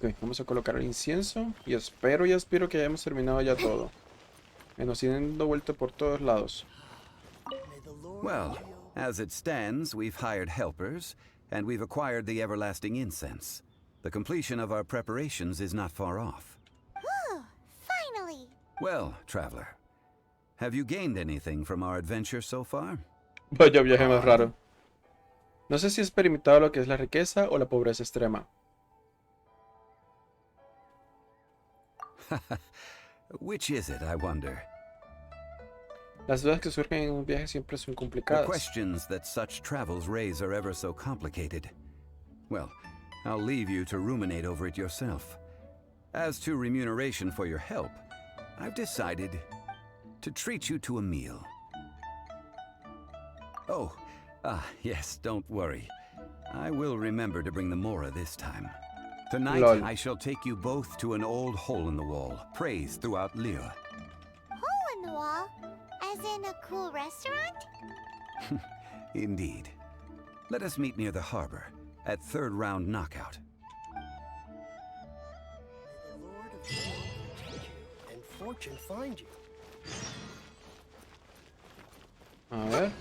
Ok, vamos a colocar el incienso y espero que hayamos terminado ya todo. Nos siguen dando vuelta por todos lados. Well, as it stands, we've hired helpers, and we've acquired the everlasting incense. The completion of our preparations is not far off. Whew, finally! Well, traveler, have you gained anything from our adventure so far? Vaya viaje más raro. No sé si has experimentado lo que es la riqueza o la pobreza extrema. Which is it, I wonder? Las dudas que surgen en un viaje siempre son The complicadas. questions that such travels raise are ever so complicated. Well, I'll leave you to ruminate over it yourself. As to remuneration for your help, I've decided to treat you to a meal. Oh, yes, don't worry. I will remember to bring the Mora this time. Tonight, Lol. I shall take you both to an old hole in the wall, praised throughout Liyue. Hole in the wall? As in a cool restaurant? Indeed. Let us meet near the harbor, at third round knockout. May the Lord of the world protect you, and fortune find you. A ver.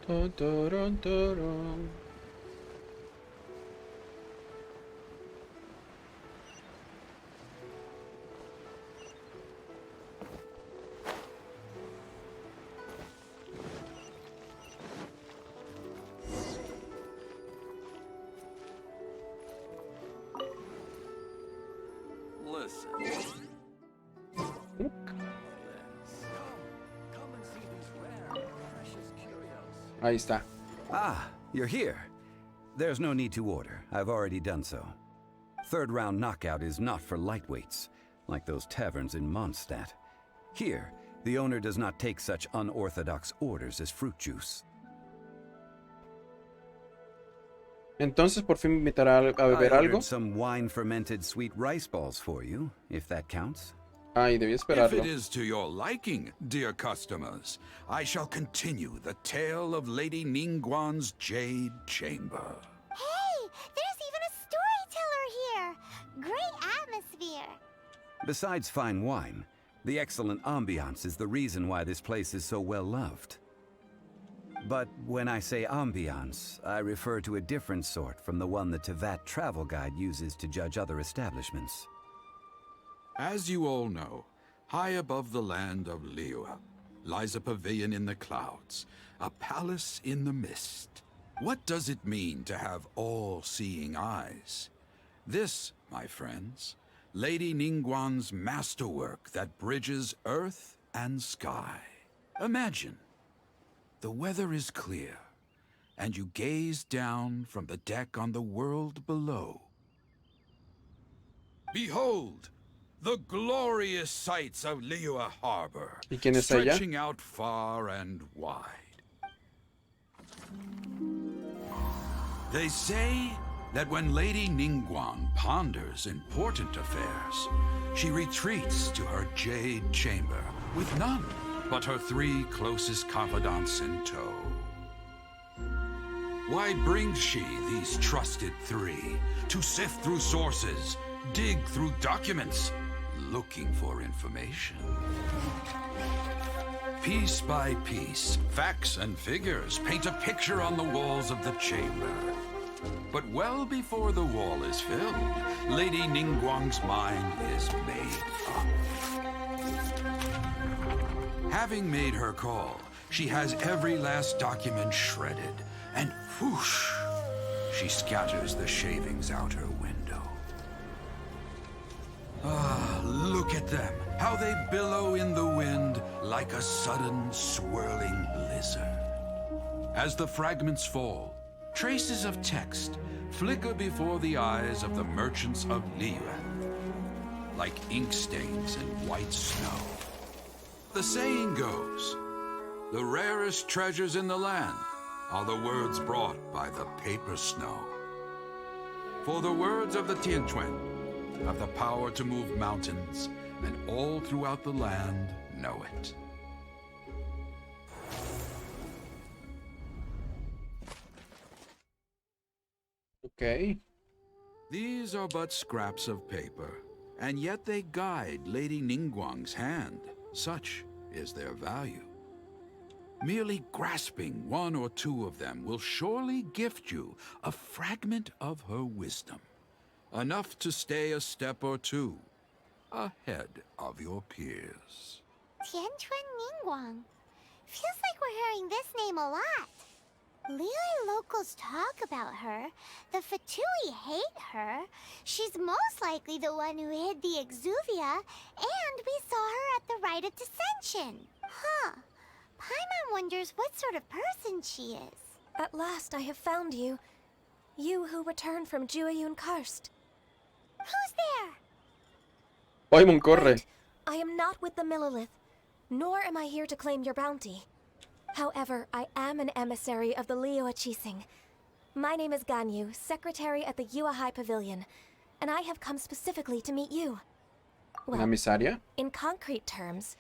Tun, turun, turun. Listen. Come and see these rare, precious curios. Ahí está. Ah, you're here. There's no need to order. I've already done so. Third round knockout is not for lightweights, like those taverns in Mondstadt. Here, the owner does not take such unorthodox orders as fruit juice. Entonces por fin me invitará a beber I algo. ordered some wine-fermented sweet rice balls for you, if that counts. Ay, debí If esperarlo. it is to your liking, dear customers, I shall continue the tale of Lady Ningguang's Jade Chamber. Hey, there's even a storyteller here! Great atmosphere! Besides fine wine, the excellent ambiance is the reason why this place is so well loved. But when I say ambiance, I refer to a different sort from the one the Tevat travel guide uses to judge other establishments. As you all know, high above the land of Liyue lies a pavilion in the clouds, a palace in the mist. What does it mean to have all-seeing eyes? This, my friends, Lady Ningguang's masterwork that bridges earth and sky. Imagine, the weather is clear, and you gaze down from the deck on the world below. Behold, the glorious sights of Liyue Harbor, ¿Y quién es ella? stretching out far and wide. They say that when Lady Ningguang ponders important affairs, she retreats to her jade chamber with none but her 3 closest confidants in tow. Why brings she these trusted 3 to sift through sources, dig through documents, looking for information? Piece by piece, facts and figures paint a picture on the walls of the chamber. But well before the wall is filled, Lady Ningguang's mind is made up. Having made her call, she has every last document shredded, and whoosh, she scatters the shavings out her window. Ah, look at them, how they billow in the wind like a sudden swirling blizzard. As the fragments fall, traces of text flicker before the eyes of the merchants of Liyue, like ink stains in white snow. The saying goes, the rarest treasures in the land are the words brought by the paper snow. For the words of the Tianquan have the power to move mountains, and all throughout the land know it. Ok. These are but scraps of paper, and yet they guide Lady Ningguang's hand. Such is their value. Merely grasping one or two of them will surely gift you a fragment of her wisdom, enough to stay a step or two ahead of your peers. Tianchuan Ningguang. Feels like we're hearing this name a lot. Liyue locals talk about her. The Fatui hate her. She's most likely the one who hid the Exuvia, and we saw her at the Rite of Dissension. Huh. Paimon wonders what sort of person she is. At last I have found you. You who returned from Jueyun Karst. Who's there? Paimon, corre. Right. I am not with the Millelith, nor am I here to claim your bounty. However, I am an emissary of the Liyue Chising. My name is Ganyu, secretary at the Yuehai Pavilion, and I have come specifically to meet you. ¿Una emisaria? In concrete terms,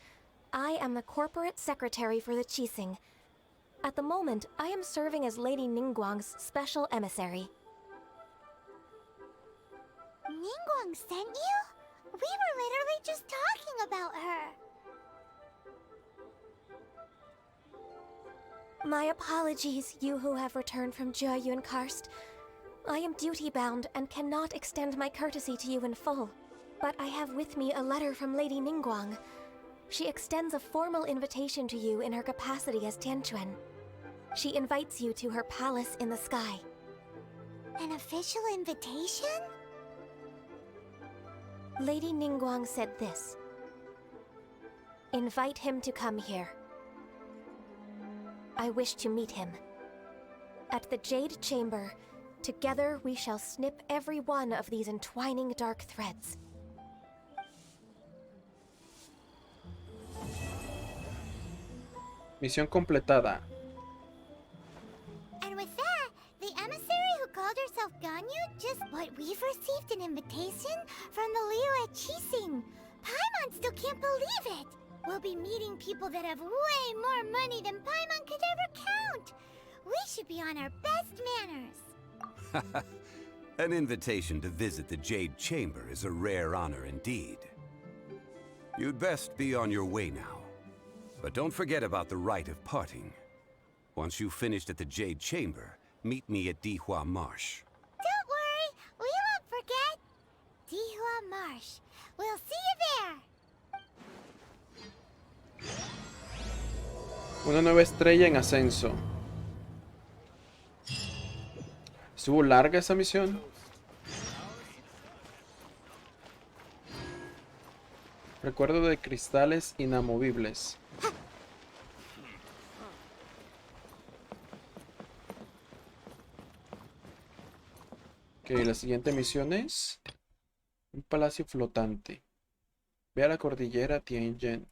I am the corporate secretary for the Chising. At the moment, I am serving as Lady Ningguang's special emissary. Ningguang sent you? We were literally just talking about her. My apologies, you who have returned from Jueyun Karst. I am duty-bound and cannot extend my courtesy to you in full. But I have with me a letter from Lady Ningguang. She extends a formal invitation to you in her capacity as Tianchuan. She invites you to her palace in the sky. An official invitation? Lady Ningguang said this. Invite him to come here. I wish to meet him. At the Jade Chamber, together we shall snip every one of these entwining dark threads. Misión completada. And with that, the emissary who called herself Ganyu just what we've received an invitation from the Liyue Chising. Paimon still can't believe it. We'll be meeting people that have way more money than Paimon could ever count. We should be on our best manners. An invitation to visit the Jade Chamber is a rare honor indeed. You'd best be on your way now. But don't forget about the rite of parting. Once you've finished at the Jade Chamber, meet me at Dihua Marsh. Don't worry, we won't forget. Dihua Marsh. We'll see you there. Una nueva estrella en ascenso. ¿Estuvo larga esa misión? Recuerdo de cristales inamovibles. Ok, la siguiente misión es un palacio flotante. Ve a la cordillera Tianjin.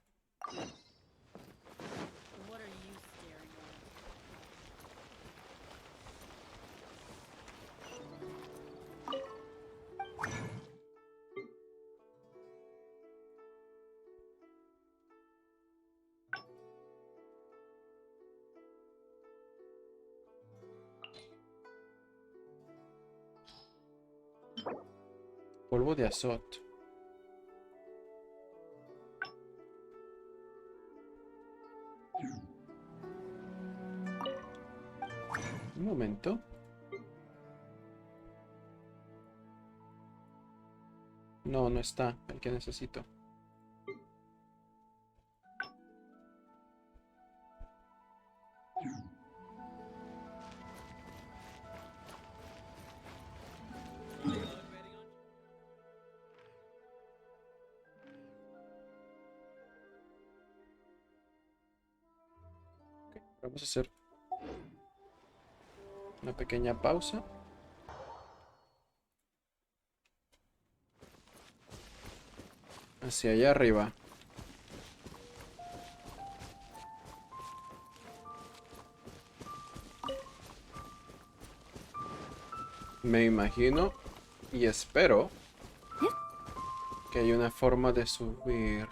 What are you staring at? Polvo de azot. Un momento. No, no está el que necesito. Ok, vamos a hacer una pequeña pausa. Hacia allá arriba. Me imagino y espero que hay una forma de subir.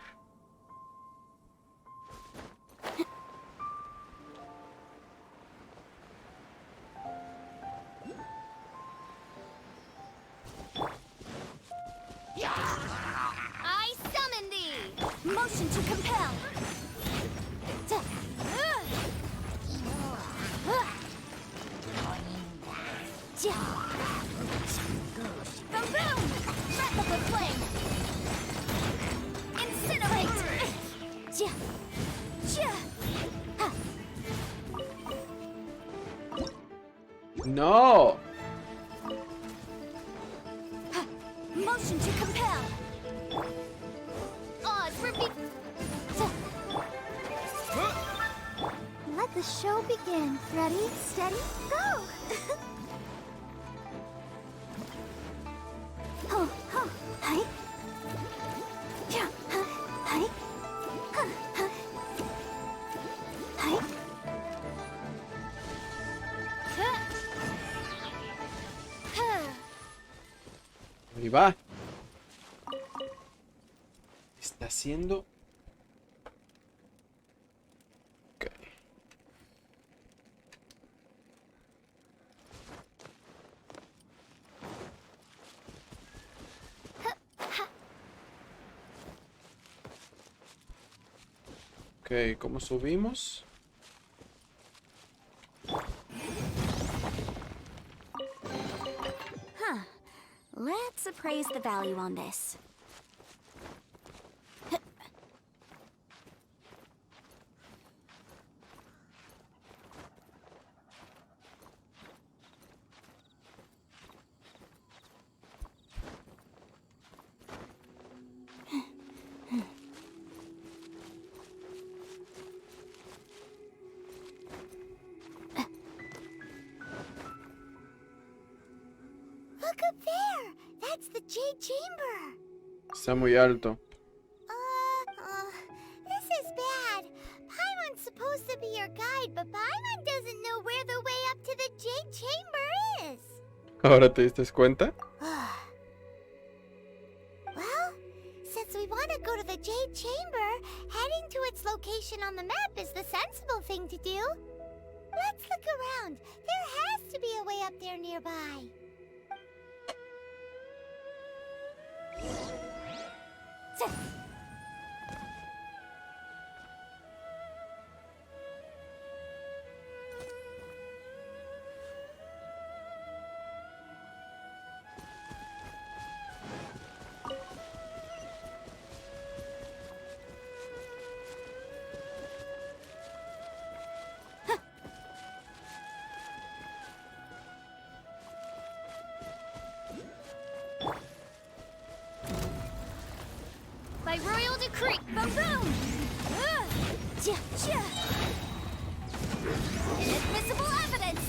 Boom boom! Wrap up with flame! Incinerate! No. Motion to compel! Odds repeat! Let the show begin. Ready, steady, go! Ho, ho, hi. Yeah, huh, hi. Huh, huh. Hi. Huh. Huh. Ahí va. Está haciendo. Ok. Ok, ¿cómo subimos? Huh. Let's appraise the value on this. Look up there! That's the Jade Chamber! Está muy alto. This is bad. Paimon's supposed to be your guide, but Paimon doesn't know where the way up to the Jade Chamber is. ¿Ahora te diste cuenta? Well, since we want to go to the Jade Chamber, heading to its location on the map is the sensible thing to do. Let's look around. There has to be a way up there nearby. By royal decree, boom boom! Inadmissible evidence!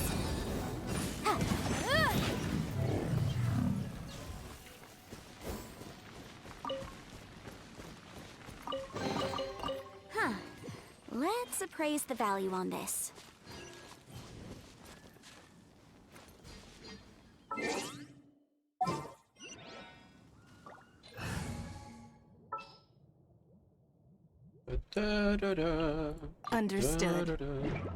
Huh. Let's appraise the value on this. Da-da-da. Understood. Da-da-da.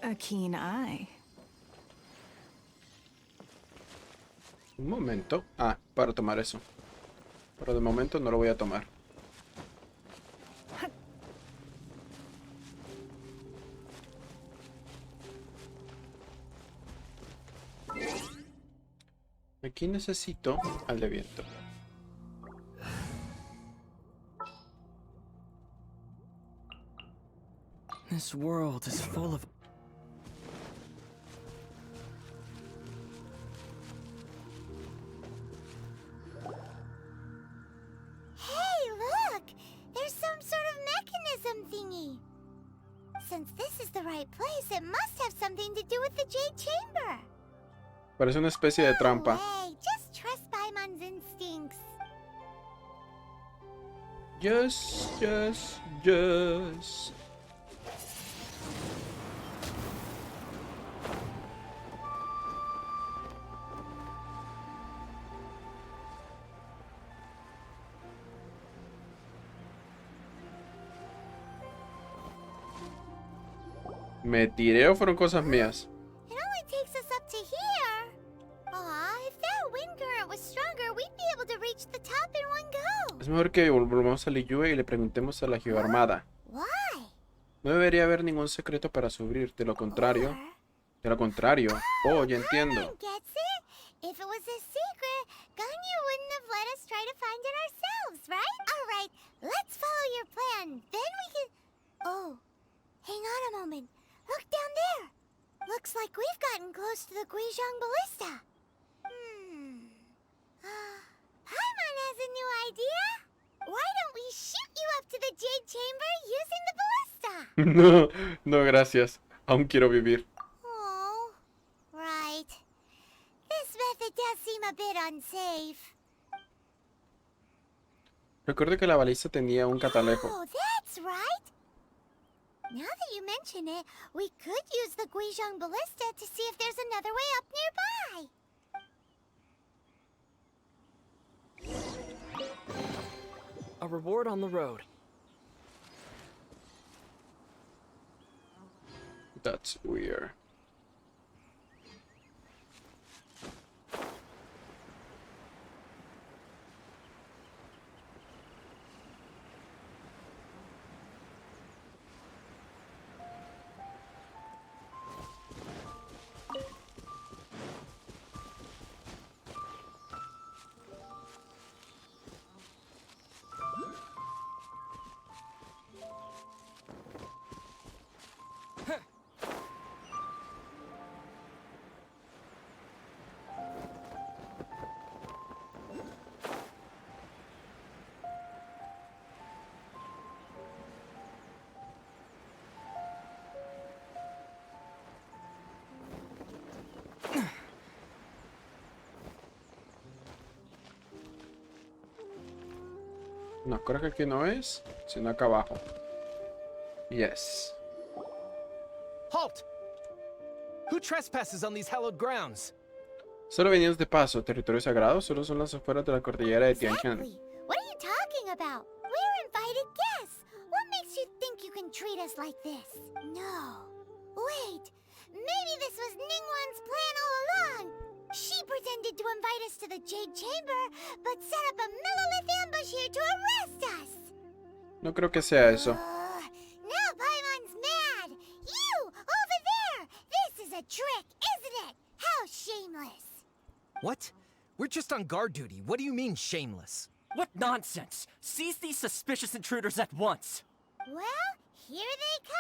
A keen eye. Un momento. Ah, para tomar eso. Pero de momento no lo voy a tomar. Aquí necesito al de viento. This world is full of... Hey, look! There's some sort of mechanism thingy. Since this is the right place, it must have something to do with the Jade Chamber. Parece una especie de trampa. No way. Just trust Paimon's instincts. Yes. ¿Me tiré o fueron cosas mías? It only takes us up to here. Aw, if that wind current was Es mejor que volvamos a Liyue y le preguntemos a la geoarmada. Why? No debería haber ningún secreto para subir, de lo contrario. De lo contrario. Oh, ya entiendo. Paimon gets it. If it was a secret, Ganyu wouldn't have let us try to find it ourselves, right? Alright, let's follow your plan. Then we can... Oh, hang on a moment. Look down there. Looks like we've gotten close to the Guizhong Ballista. Paimon has a new idea. Why don't we shoot you up to the Jade Chamber using the ballista? No, no, gracias. Aún quiero vivir. Oh, right. This method does seem a bit unsafe. Recuerdo que la baliza tenía un catalejo. Oh, that's right. Now that you mention it, we could use the Guizhong Ballista to see if there's another way up nearby. A reward on the road. That's weird. No, creo que aquí no es, sino acá abajo. Yes. Halt! Who trespasses on these hallowed grounds? Solo veníamos de paso. Territorio sagrado solo son las afueras de la cordillera de Tianshan. Exactly. What are you talking about? We're invited guests. What makes you think you can treat us like this? No. Wait. Maybe this was Ningguang's plan all along. She pretended to invite us to the Jade Chamber, but set up a Millilith ambush here to arrest us. No creo que sea eso. Now Paimon's mad. You, over there. This is a trick, isn't it? How shameless. What? We're just on guard duty. What do you mean, shameless? What nonsense! Seize these suspicious intruders at once! Well, here they come.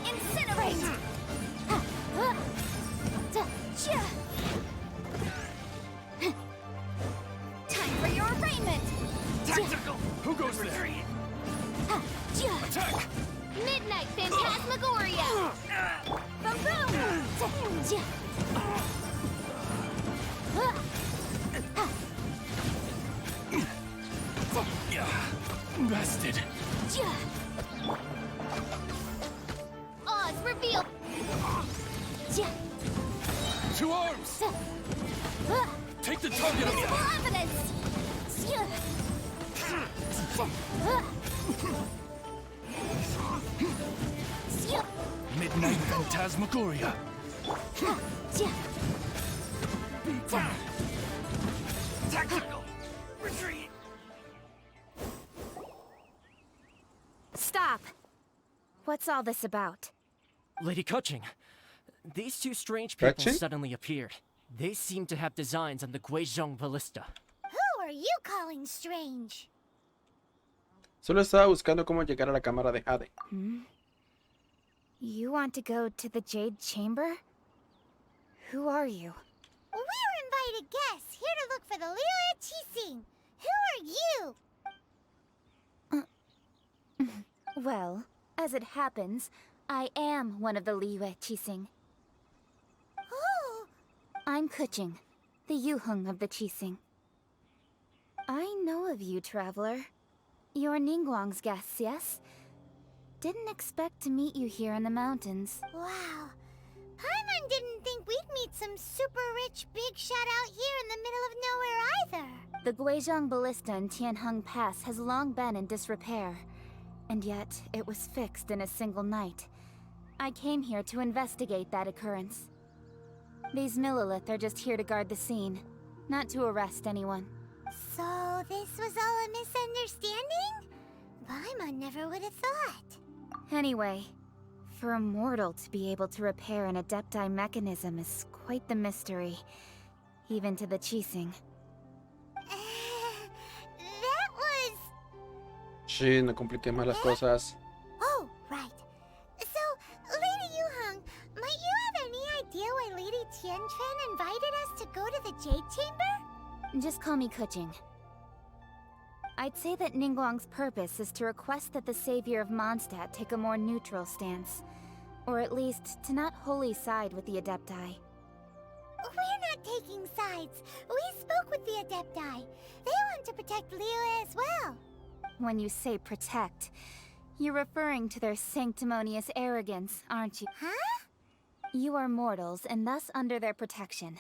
Incinerate! Time for your arraignment! Tactical! Who goes there? Attack! Midnight Phantasmagoria! Bested. Oz revealed! To arms! Take the target of Visible evidence! Midnight Phantasmagoria. Tactical! Retreat! Stop! What's all this about? Lady Kuching, these two strange people Kuching? suddenly appeared. They seem to have designs on the Guizhong Ballista. Who are you calling strange? Solo estaba buscando cómo llegar a la cámara de Jade. You want to go to the Jade Chamber? Who are you? We're invited guests here to look for the Liyue Qixing. Who are you? Well, as it happens, I am one of the Liyue Qixing. Who? I'm Kuching, the Yuheng of the Qixing. I know of you, traveler. You're Ningguang's guests, yes? Didn't expect to meet you here in the mountains. Wow. Paimon didn't think we'd meet some super rich big shot out here in the middle of nowhere either. The Guizhong Ballista in Tianheng Pass has long been in disrepair, and yet it was fixed in a single night. I came here to investigate that occurrence. These Millilith are just here to guard the scene, not to arrest anyone. So this was all a misunderstanding? Paimon never would have thought. Anyway, for a mortal to be able to repair an Adepti mechanism is quite the mystery, even to the Qixing. That was... Sí, no compliqué más las cosas. Oh, right. So, Lady Yuhang, might you have any idea why Lady Tianquan invited us to go to the Jade Chamber? Just call me Kuching. I'd say that Ningguang's purpose is to request that the savior of Mondstadt take a more neutral stance. Or at least, to not wholly side with the Adepti. We're not taking sides. We spoke with the Adepti. They want to protect Liyue as well. When you say protect, you're referring to their sanctimonious arrogance, aren't you? Huh? You are mortals, and thus under their protection.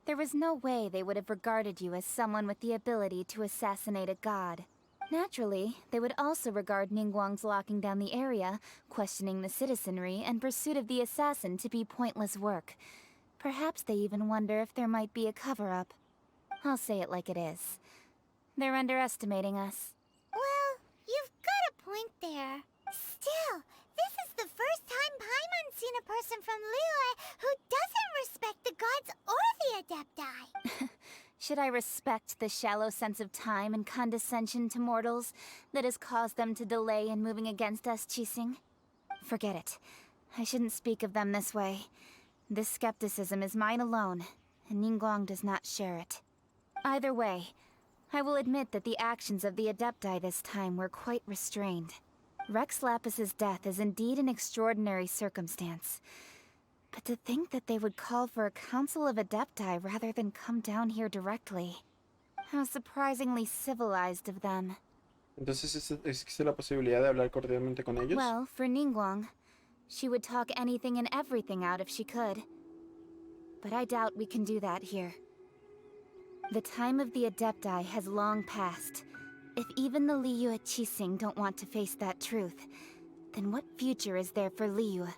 There was no way they would have regarded you as someone with the ability to assassinate a god. Naturally, they would also regard Ningguang's locking down the area, questioning the citizenry, and pursuit of the assassin to be pointless work. Perhaps they even wonder if there might be a cover-up. I'll say it like it is. They're underestimating us. Well, you've got a point there. Still, this is the first time Paimon's seen a person from Liyue who doesn't respect the gods or the Adepti. Should I respect the shallow sense of time and condescension to mortals that has caused them to delay in moving against us, Qixing? Forget it. I shouldn't speak of them this way. This skepticism is mine alone, and Ningguang does not share it. Either way, I will admit that the actions of the Adepti this time were quite restrained. Rex Lapis's death is indeed an extraordinary circumstance. But to think that they would call for a council of Adepti rather than come down here directly. How surprisingly civilized of them. Entonces, ¿existe la posibilidad de hablar cordialmente con ellos? Well, for Ningguang, she would talk anything and everything out if she could. But I doubt we can do that here. The time of the Adepti has long passed. If even the Liyue Qixing don't want to face that truth, then what future is there for Liyue?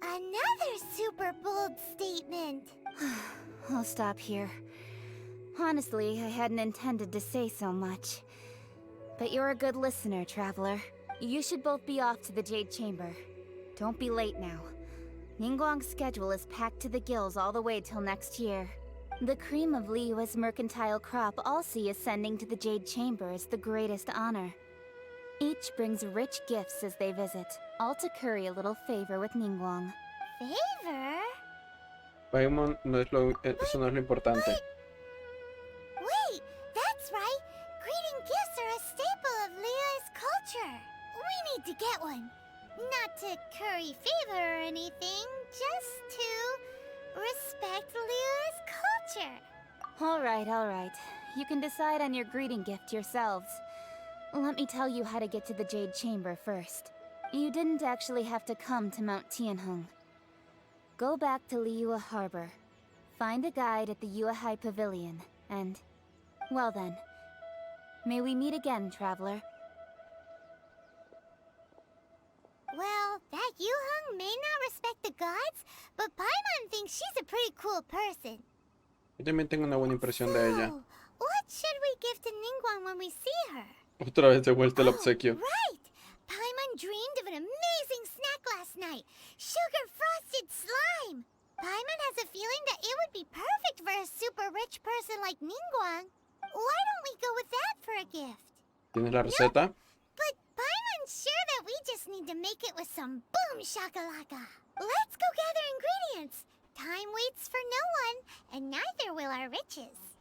Another super bold statement. I'll stop here. Honestly, I hadn't intended to say so much. But you're a good listener, Traveler. You should both be off to the Jade Chamber. Don't be late now. Ningguang's schedule is packed to the gills all the way till next year. The cream of Liyue's mercantile crop all see ascending to the Jade Chamber as the greatest honor. Each brings rich gifts as they visit, all to curry a little favor with Ningguang. Favor? Paimon no es eso no es lo importante. Wait, that's right. Greeting gifts are a staple of Liyue's culture. We need to get one. Not to curry favor or anything, just to respect Liyue's culture. All right. You can decide on your greeting gift yourselves. Let me tell you how to get to the Jade Chamber first. You didn't actually have to come to Mount Tianheng. Go back to Liyue Harbor. Find a guide at the Yuehai Pavilion, and... well then. May we meet again, Traveler. Well, that Yuhang may not respect the gods, but Paimon thinks she's a pretty cool person. Yo también tengo una buena impresión de ella. So, what should we give to Ningguang when we see her? Otra vez de vuelta el obsequio. Right! Paimon dreamed of an amazing snack last night. Sugar-frosted slime! Paimon has a feeling that it would be perfect for a super rich person like Ningguang. Why don't we go with that for a gift? ¿Tienes la receta? But Paimon's sure that we just need to make it with some boom shakalaka. Let's go gather ingredients. Time waits for no one, and neither will our riches.